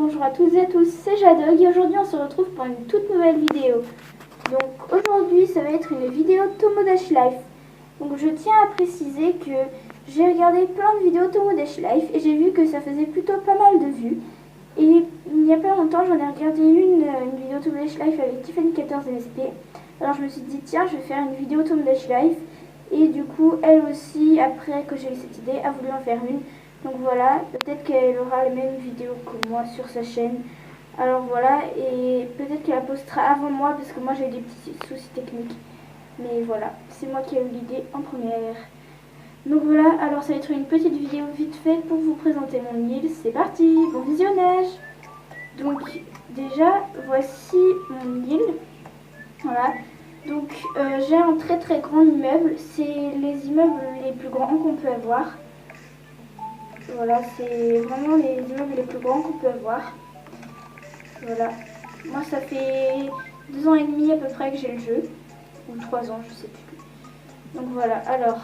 bonjour à toutes et à tous, c'est Jadog et aujourd'hui on se retrouve pour une toute nouvelle vidéo. Donc aujourd'hui ça va être une vidéo Tomodachi Life. Donc je tiens à préciser que j'ai regardé plein de vidéos Tomodachi Life et j'ai vu que ça faisait plutôt pas mal de vues. Et il n'y a pas longtemps j'en ai regardé une vidéo Tomodachi Life avec Tiffany14MSP. Alors je me suis dit tiens je vais faire une vidéo Tomodachi Life. Et du coup elle aussi après que j'ai eu cette idée a voulu en faire une. Donc voilà, peut-être qu'elle aura les mêmes vidéos que moi sur sa chaîne. Alors voilà, et peut-être qu'elle la postera avant moi parce que moi j'ai eu des petits soucis techniques. Mais voilà, c'est moi qui ai eu l'idée en première. Donc voilà, alors ça va être une petite vidéo vite fait pour vous présenter mon île. C'est parti, bon visionnage. Donc déjà, voici mon île. Voilà, donc j'ai un très grand immeuble. C'est les immeubles les plus grands qu'on peut avoir. Voilà, c'est vraiment les immeubles les plus grands qu'on peut avoir. Voilà. Moi, ça fait 2 ans et demi à peu près que j'ai le jeu. Ou 3 ans, je sais plus. Donc voilà, alors,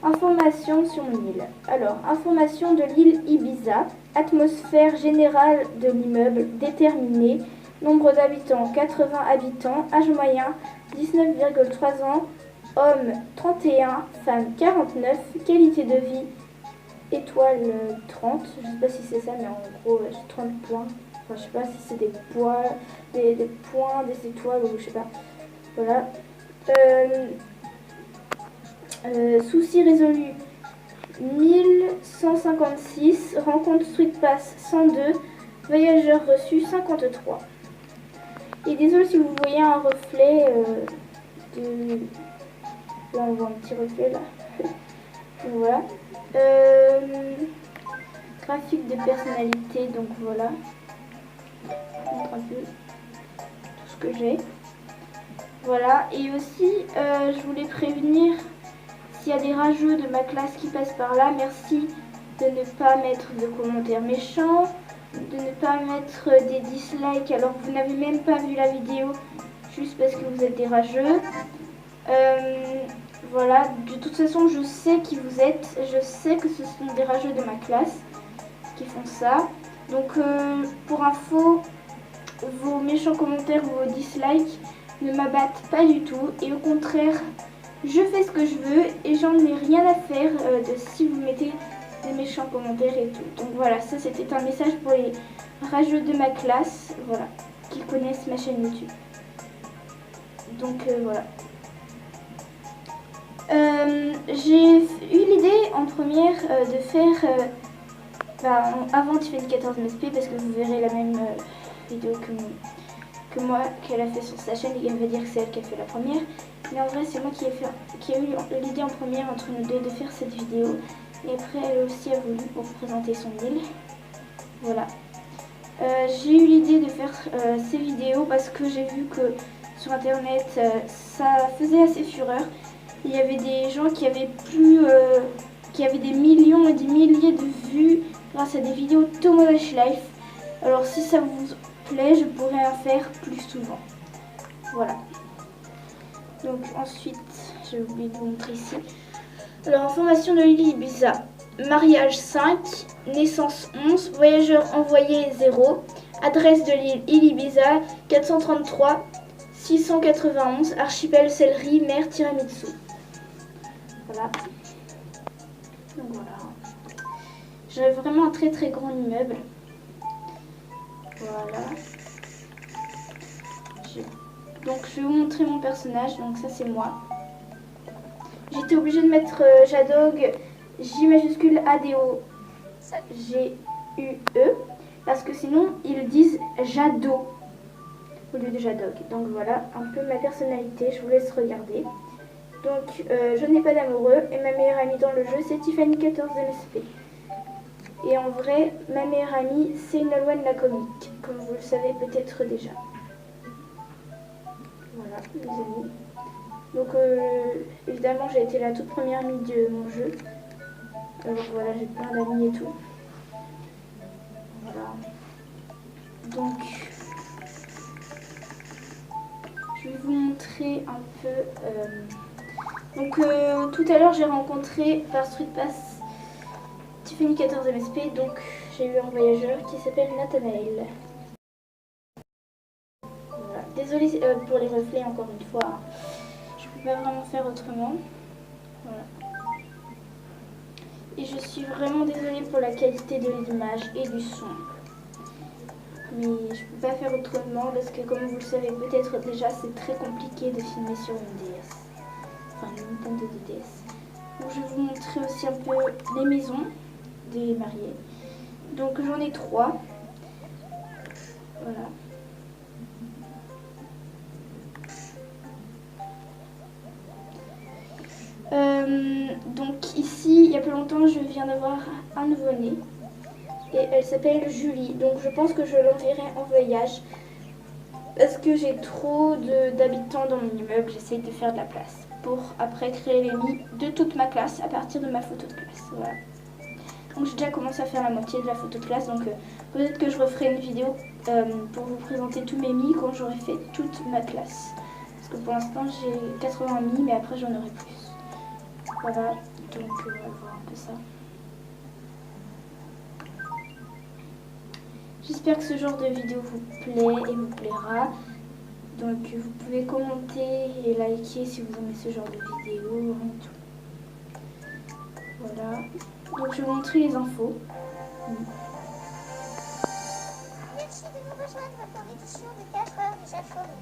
information sur mon île. Alors, information de l'île Ibiza. Atmosphère générale de l'immeuble déterminée. Nombre d'habitants, 80 habitants. Âge moyen, 19,3 ans. Hommes, 31. Femmes, 49. Qualité de vie, étoile 30, je sais pas si c'est ça, mais en gros j'ai 30 points. Enfin, je sais pas si c'est des points, des points, des étoiles ou je sais pas. Voilà. Souci résolu 1156, rencontre Street Pass 102, voyageurs reçus 53. Et désolé si vous voyez un reflet de... Là on voit un petit reflet là. Donc voilà. Graphique de personnalité, donc voilà. Je montre un peu tout ce que j'ai. Voilà, et aussi je voulais prévenir s'il y a des rageux de ma classe qui passent par là, merci de ne pas mettre de commentaires méchants, de ne pas mettre des dislikes alors que vous n'avez même pas vu la vidéo, juste parce que vous êtes des rageux. Voilà, de toute façon je sais qui vous êtes, je sais que ce sont des rageux de ma classe qui font ça. Donc pour info, vos méchants commentaires ou vos dislikes ne m'abattent pas du tout et au contraire je fais ce que je veux et j'en ai rien à faire de si vous mettez des méchants commentaires et tout. Donc voilà, ça c'était un message pour les rageux de ma classe, voilà, qui connaissent ma chaîne YouTube. Donc voilà. J'ai eu l'idée en première de faire avant Tiffany14MSP parce que vous verrez la même vidéo que moi qu'elle a fait sur sa chaîne et elle va dire que c'est elle qui a fait la première. Mais en vrai c'est moi qui ai eu l'idée en première entre nous deux de faire cette vidéo. Et après elle aussi a voulu pour vous présenter son île. Voilà. J'ai eu l'idée de faire ces vidéos parce que j'ai vu que sur internet ça faisait assez fureur. Il y avait des gens qui avaient qui avaient des millions et des milliers de vues grâce à des vidéos Tomodachi Life. Alors si ça vous plaît, je pourrais en faire plus souvent. Voilà. Donc ensuite, j'ai oublié de vous montrer ici. Alors information de l'île Ibiza. Mariage 5, naissance 11, voyageurs envoyés 0, adresse de l'île Ibiza 433 691, archipel Celery, mer Tiramisu. Voilà. Donc voilà. J'ai vraiment un très grand immeuble. Voilà. Donc je vais vous montrer mon personnage. Donc ça c'est moi. J'étais obligée de mettre Jadog, J majuscule ADO GUE, parce que sinon ils disent Jado au lieu de Jadog. Donc voilà un peu ma personnalité. Je vous laisse regarder. Donc je n'ai pas d'amoureux et ma meilleure amie dans le jeu c'est Tiffany14MSP. Et en vrai, ma meilleure amie c'est Nolwenn la comique, comme vous le savez peut-être déjà. Voilà les amis. Donc évidemment j'ai été la toute première amie de mon jeu. Alors voilà, j'ai plein d'amis et tout. Voilà. Donc je vais vous montrer un peu. Donc tout à l'heure j'ai rencontré par Street Pass Tiffany14MSP. Donc j'ai eu un voyageur qui s'appelle Nathanaël. Voilà. Désolée pour les reflets encore une fois, hein. Je peux pas vraiment faire autrement. Voilà. Et je suis vraiment désolée pour la qualité de l'image et du son. Mais je peux pas faire autrement parce que comme vous le savez peut-être déjà, c'est très compliqué de filmer sur une DS. Enfin une Nintendo DS. Donc je vais vous montrer aussi un peu les maisons des mariés. Donc j'en ai 3. Voilà. Donc ici, il y a pas longtemps, je viens d'avoir un nouveau-né. Et elle s'appelle Julie. Donc je pense que je l'enverrai en voyage. Parce que j'ai trop d'habitants dans mon immeuble. J'essaye de faire de la place. Pour après créer les mis de toute ma classe à partir de ma photo de classe. Voilà. Donc j'ai déjà commencé à faire la moitié de la photo de classe. Donc peut-être que je referai une vidéo pour vous présenter tous mes mis quand j'aurai fait toute ma classe. Parce que pour l'instant j'ai 80 mis, mais après j'en aurai plus. Voilà, donc on va voir un peu ça. J'espère que ce genre de vidéo vous plaît et vous plaira. Donc vous pouvez commenter et liker si vous aimez ce genre de vidéo et tout. Voilà. Donc je vais vous montrer les infos. Merci de nous rejoindre pour l'édition de 4 heures de Jaffoni.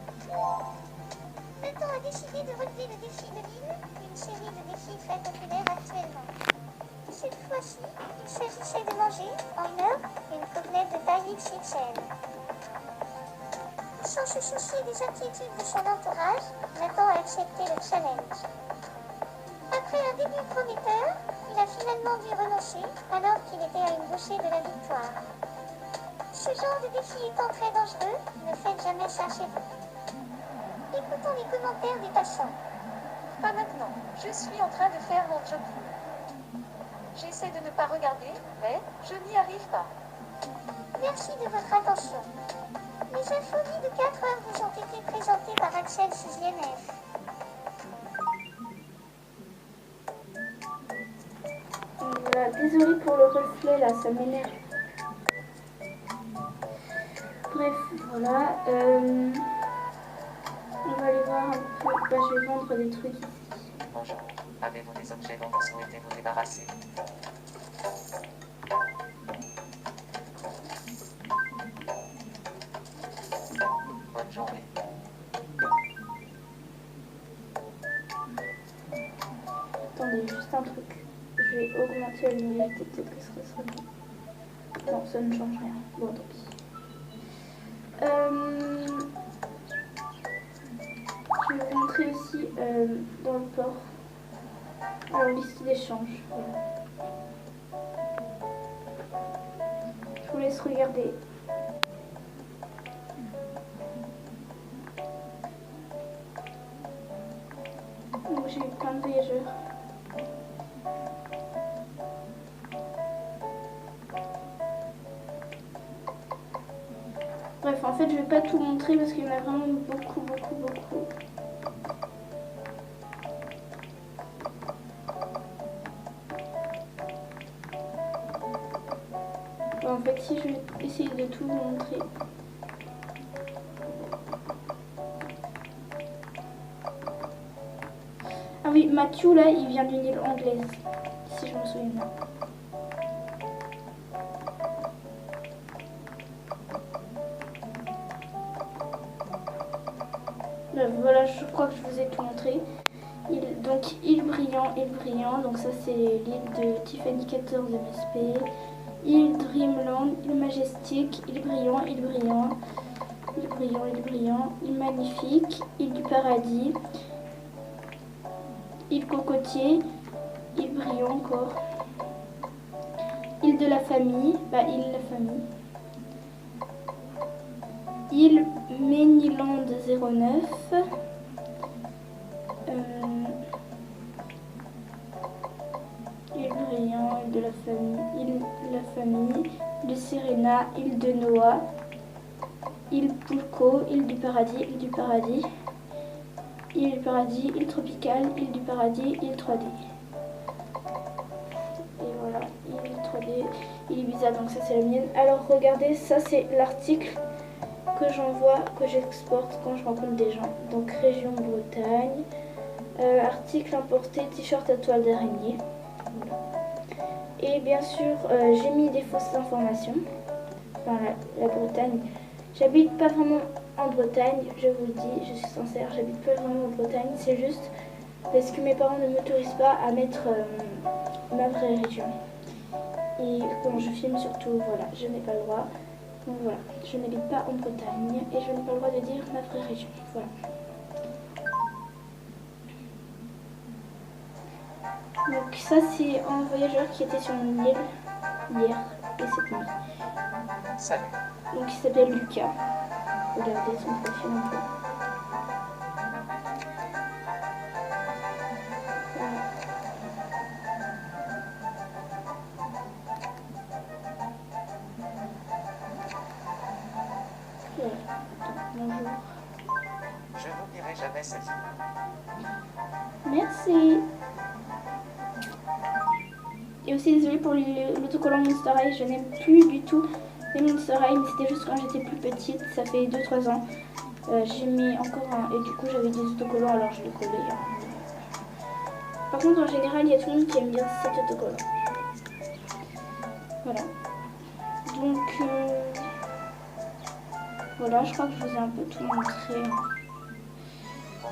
Nathan a décidé de relever le défi de l'île, une série de défis très populaires actuellement. Cette fois-ci, il s'agissait de manger, en 1 heure, une côtelette de taille XXL. Sans se soucier des inquiétudes de son entourage, Nathan a accepté le challenge. Après un début prometteur, il a finalement dû renoncer alors qu'il était à une bouchée de la victoire. Ce genre de défi étant très dangereux, ne faites jamais ça chez vous. Écoutons les commentaires des passants. Pas maintenant. Je suis en train de faire mon jogging. J'essaie de ne pas regarder, mais je n'y arrive pas. Merci de votre attention. Les infolies de 4 heures vous ont été présentées par Axel 6e F. Voilà, désolée pour le reflet là, ça m'énerve. Bref, voilà. On va aller voir un peu. Bah, je vais vendre des trucs ici. Bonjour. Avez-vous des objets dont vous souhaitez vous débarrasser? Bonne journée. Attendez, juste un truc. Je vais augmenter la luminosité, peut-être que ce sera bon. Non, ça ne change rien. Bon, tant pis. Je vais vous montrer aussi dans le port. Alors, liste d'échange. Voilà. Je vous laisse regarder. Donc, j'ai eu plein de voyageurs. Bref, en fait, je vais pas tout montrer parce qu'il y en a vraiment beaucoup. En fait, si je vais essayer de tout vous montrer. Ah oui, Matthew, là, il vient d'une île anglaise, si je me souviens bien. Voilà, je crois que je vous ai tout montré. Donc, île Brillant, donc ça c'est l'île de Tiffany 14 MSP. Île Dreamland, île Majestic, île Brillant, île Magnifique, île du Paradis, île Cocotier, île Brillant encore, île de la Famille, île Méniland 09, île Brillant, île de la Famille, île Serena, île de Noah, île Pulco, île du Paradis, île Tropicale, île du Paradis, île 3D. Et voilà, île 3D. Ibiza, donc ça c'est la mienne. Alors regardez, ça c'est l'article que j'envoie, que j'exporte quand je rencontre des gens. Donc région Bretagne, article importé, t-shirt à toile d'araignée. Voilà. Et bien sûr, j'ai mis des fausses informations. Enfin, la Bretagne. J'habite pas vraiment en Bretagne, je vous le dis, je suis sincère, j'habite pas vraiment en Bretagne. C'est juste parce que mes parents ne m'autorisent pas à mettre ma vraie région. Et quand je filme surtout, voilà, je n'ai pas le droit. Donc voilà, je n'habite pas en Bretagne et je n'ai pas le droit de dire ma vraie région. Voilà. Donc ça c'est un voyageur qui était sur une île hier et cette nuit. Salut. Donc il s'appelle Lucas. Regardez son profil un peu. Voilà. Voilà. Donc, bonjour. Je n'oublierai jamais cette vie. Merci. Et aussi désolée pour l'autocollant Monster High, je n'aime plus du tout les Monster High, mais c'était juste quand j'étais plus petite, ça fait 2-3 ans. J'ai mis encore un, et du coup j'avais des autocollants alors je les collais. Par contre en général il y a tout le monde qui aime bien cet autocollant. Voilà. Donc voilà, je crois que je vous ai un peu tout montré.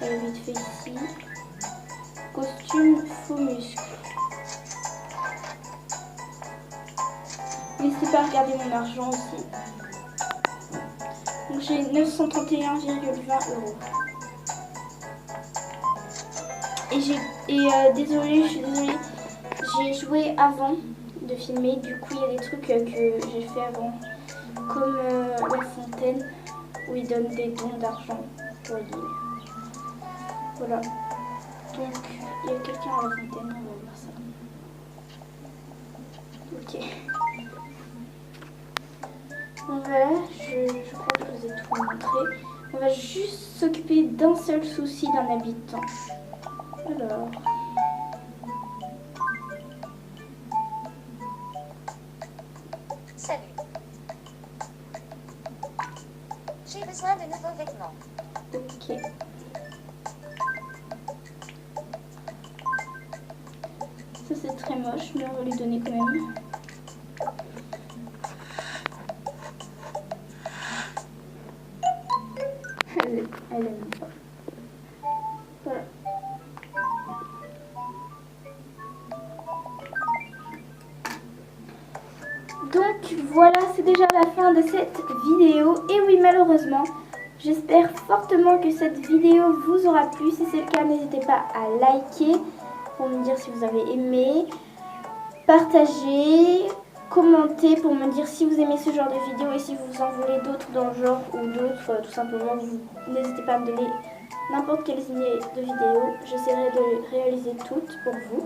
Vite fait ici. Costume faux muscle. N'hésitez pas à regarder mon argent aussi. Donc j'ai 931,20 €. Et désolée, je suis désolée, j'ai joué avant de filmer, du coup il y a des trucs que j'ai fait avant, comme La Fontaine, où ils donnent des dons d'argent pour l'île. Voilà. Donc il y a quelqu'un à La Fontaine, on va voir ça. Ok. Donc voilà, je crois que je vous ai tout montré. On va juste s'occuper d'un seul souci d'un habitant. Alors... Salut. J'ai besoin de nouveaux vêtements. Ok. Ça c'est très moche, mais on va lui donner quand même. Elle aime pas. Voilà. Donc voilà, c'est déjà la fin de cette vidéo. Et oui, malheureusement, j'espère fortement que cette vidéo vous aura plu. Si c'est le cas, n'hésitez pas à liker pour me dire si vous avez aimé, partager, commenter pour me dire si vous aimez ce genre de vidéo et si vous en voulez d'autres dans le genre ou d'autres, tout simplement. N'hésitez pas à me donner n'importe quelle idée de vidéo. J'essaierai de les réaliser toutes pour vous.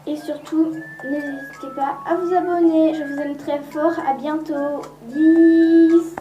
Et surtout, n'hésitez pas à vous abonner. Je vous aime très fort. À bientôt. Bis.